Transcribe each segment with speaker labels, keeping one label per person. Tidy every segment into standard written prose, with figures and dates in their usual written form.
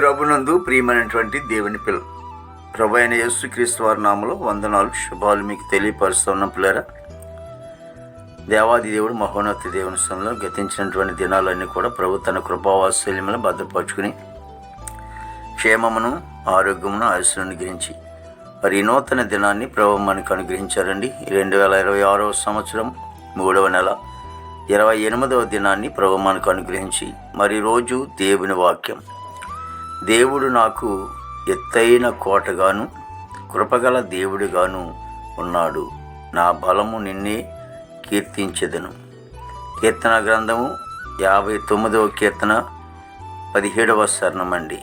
Speaker 1: ప్రభునందు ప్రియమైనటువంటి దేవుని పిల్లలు, ప్రభు అయిన యేసుక్రీస్తు వారి నామములో వందనాలు శుభాలు మీకు తెలియపరుస్తున్న పిల్లరా. దేవాది దేవుడు మహోన్నత దేవుని స్థలంలో గతించినటువంటి దినాలన్నీ కూడా ప్రభు తన కృపావాత్సల్యములను భద్రపరుచుకుని క్షేమమును ఆరోగ్యమును ఆయుష్ను గురించి మరి ఈ నూతన దినాన్ని ప్రభు మనకు అనుగ్రహించారండి. 2026వ సంవత్సరం 3వ నెల 28వ దినాన్ని ప్రభు మనకు అనుగ్రహించి మరి రోజు దేవుని వాక్యం, దేవుడు నాకు ఎత్తైన కోటగాను కృపగల దేవుడిగాను ఉన్నాడు, నా బలము నిన్నే కీర్తించెదను. కీర్తన గ్రంథము 59వ కీర్తన 17వ శరణమండి.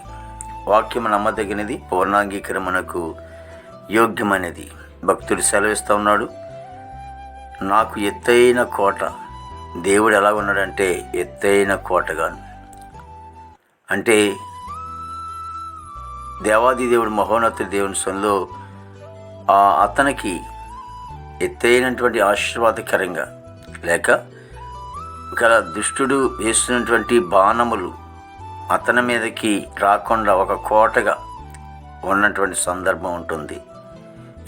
Speaker 1: వాక్యము నమ్మదగినది, పూర్ణాంగీకరమునకు యోగ్యమైనది. భక్తుడు సెలవిస్తూ ఉన్నాడు, నాకు ఎత్తైన కోట. దేవుడు ఎలా ఉన్నాడంటే ఎత్తైన కోటగాను. అంటే దేవాది దేవుడు మహోన్నత దేవుని సొంలో అతనికి ఎత్తైనటువంటి ఆశీర్వాదకరంగా లేక ఒక దుష్టుడు వేస్తున్నటువంటి బాణములు అతని మీదకి రాకుండా ఒక కోటగా ఉన్నటువంటి సందర్భం ఉంటుంది.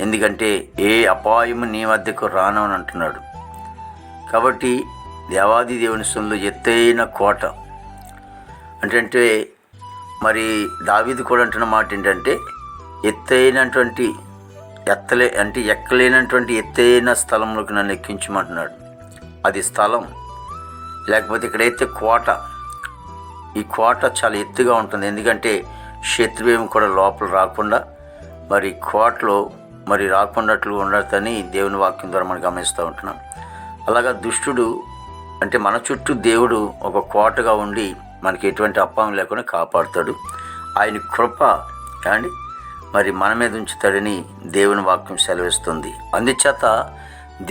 Speaker 1: ఎందుకంటే ఏ అపాయము నీ వద్దకు రానని అంటున్నాడు. కాబట్టి దేవాది దేవుని సొంలో ఎత్తైన కోట అంటే మరి దావీదు కూడా అంటున్న మాట ఏంటంటే ఎత్తైనటువంటి ఎక్కలేనటువంటి ఎత్తైన స్థలంలోకి నన్ను ఎక్కించమంటున్నాడు. అది స్థలం, లేకపోతే ఇక్కడైతే కోట. ఈ కోట చాలా ఎత్తుగా ఉంటుంది. ఎందుకంటే శత్రువేమి కూడా లోపల రాకుండా మరి కోటలో మరి రాకుండాట్లు ఉండటని దేవుని వాక్యం ద్వారా మనం గమనిస్తూ ఉంటున్నాం. అలాగా దుష్టుడు అంటే మన చుట్టూ దేవుడు ఒక కోటగా ఉండి మనకి ఎటువంటి అపాయం లేకుండా కాపాడుతాడు. ఆయన కృప కానీ మరి మన మీద ఉంచుతాడని దేవుని వాక్యం సెలవిస్తుంది. అందుచేత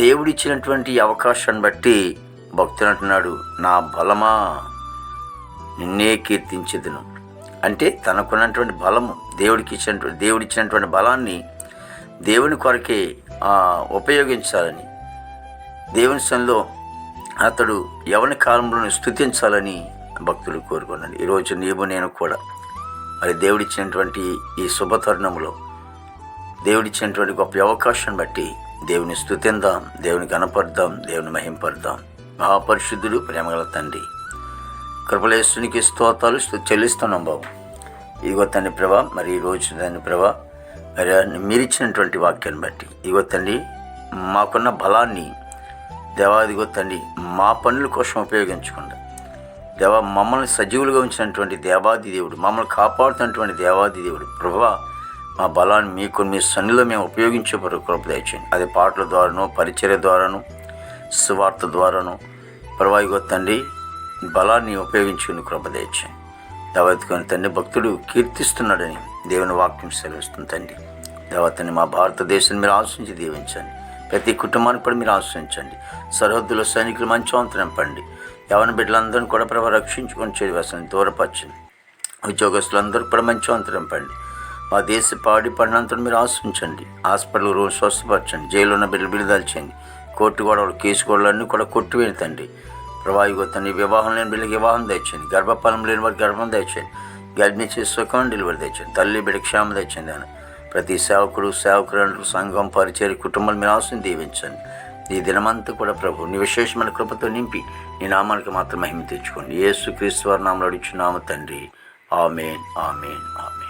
Speaker 1: దేవుడిచ్చినటువంటి అవకాశాన్ని బట్టి భక్తుడు అంటున్నాడు, నా బలమా నిన్నే కీర్తించెదను. అంటే తనకున్నటువంటి బలము దేవుడిచ్చినటువంటి బలాన్ని దేవుని కొరకే ఉపయోగించాలని, దేవుని సన్నిధిలో అతడు యవన కాలంలో స్తుతించాలని భక్తులు కోరుకున్నాడు. ఈరోజు నేను కూడా మరి దేవుడిచ్చినటువంటి ఈ శుభతరుణంలో దేవుడిచ్చినటువంటి గొప్ప అవకాశాన్ని బట్టి దేవుని స్తుతిద్దాం, దేవుని గణపడదాం, దేవుని మహింపడదాం. మహాపరిశుద్ధుడు ప్రేమగల తండ్రి, కృపలేసునికి స్తోత్రాలు చెల్లిస్తున్నాం బాబు. ఇదిగో తండ్రి ప్రభా, మరి ఈరోజు తండ్రి ప్రభా మరి మీరిచ్చినటువంటి వాక్యాన్ని బట్టి ఇదిగో తండ్రి మాకున్న బలాన్ని దేవాదిగో తండ్రి మా పనుల కోసం ఉపయోగించకుండా మమ్మల్ని సజీవులుగా ఉంచినటువంటి దేవాది దేవుడు, మమ్మల్ని కాపాడుతున్నటువంటి దేవాది దేవుడు ప్రభువా, మా బలాన్ని మీ సన్నిధిలో మేము ఉపయోగించే కృప దయచేయండి. అది పాటల ద్వారాను, పరిచర్య ద్వారాను, సువార్త ద్వారాను ప్రభువా తండ్రి బలాన్ని ఉపయోగించుకుని కృప దయచేయండి. దేవాదికొని తండ్రి భక్తుడు కీర్తిస్తున్నాడని దేవుని వాక్యం సెలవిస్తుంది. తండ్రి దేవతని మా భారతదేశాన్ని మీరు ఆశ్రయించి దీవించండి. ప్రతి కుటుంబాన్ని కూడా మీరు ఆశ్రయించండి. సరిహద్దుల సైనికులు మంచి అంతరంపండి. యవన బిడ్డలందరినీ కూడా ప్రభు రక్షించుకొని చేయవలసిన దూరపరచండి. ఉద్యోగస్తులందరూ కూడా మంచి అంతరంపండి. మా దేశ పాడి పడినంతను మీరు ఆశ్రయించండి. హాస్పిటల్ రోజు స్వస్థపరచండి. జైలు ఉన్న బిడ్డలు బిడ్డదాల్చండి. కోర్టు గొడవలు, కేసు గొడవలన్నీ కూడా కొట్టివేయండి తండ్రి. ప్రభావిగో తండ్రి వివాహం లేని బిడ్డకి వివాహం తెచ్చండి. గర్భఫలం లేని వారికి గర్భం తెచ్చండి. గర్భిణీ చేసి సుఖం డెలివరీ తెచ్చండి. తల్లి బిడ్డ క్షేమం తెచ్చండి. అని ప్రతి సేవకురాలు సంఘం పరిచర్య కుటుంబాలు మీరు ఆశను దీవించండి. ఈ దినమంతా కూడా ప్రభు నీ విశేషమైన కృపతో నింపి నీ నామానికి మాత్రం మహిమ తెచ్చుకోండి. యేసుక్రీస్తు వారి నామములో అడుగుచున్నాము తండ్రి. ఆమేన్, ఆమేన్, ఆమేన్.